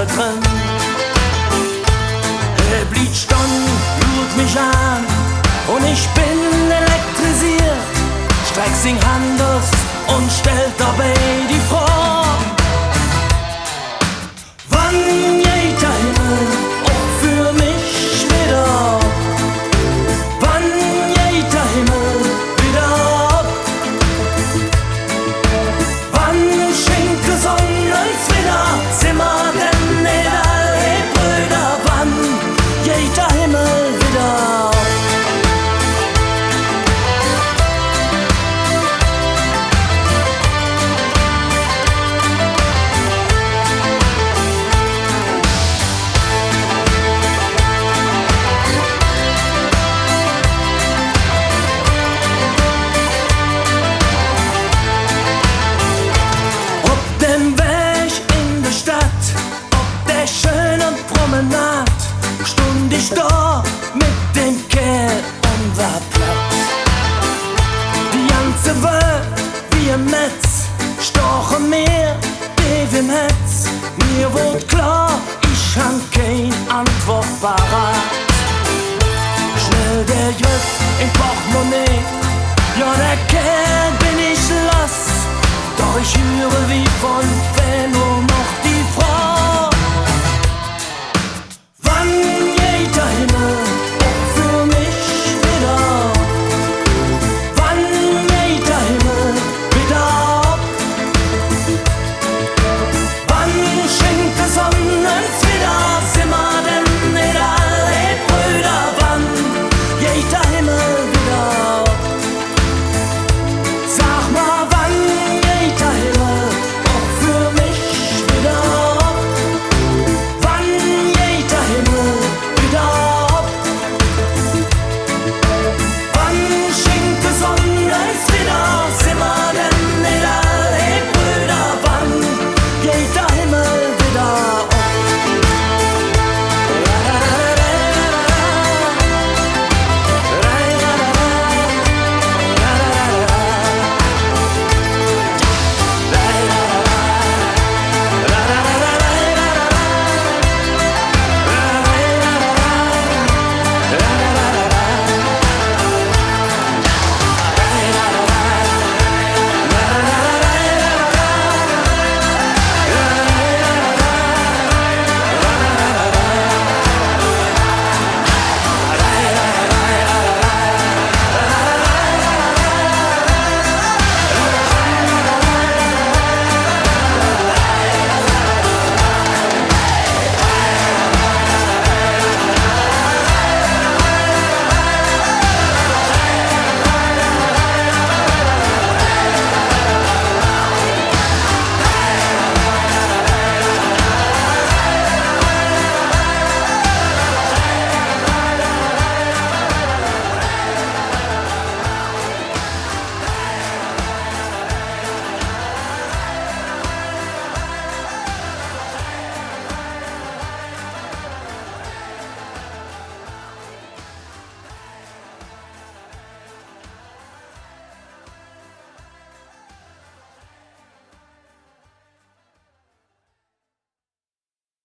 Sache drin. Er blieb stumm, lud mich an und ich bin elektrisiert. Streck sing Handels und stellt dabei die Frage: Wann geht der Himmel auch für mich wieder? Wann geht der Himmel wieder ab? Wann schenkt die Sonne uns wieder? Sind wir denn nicht alle Brüder? Wann geht der Himmel wieder ab? Stund ich da mit dem Kerl und war platt. Die ganze Welt wie ein Netz stochen mir im Hetz. Mir wurde klar, ich han kein Antwort parat. Schnell der Griff in Portemonnaie, ja der Kerl bin ich los. Doch ich höre wie von wer nur noch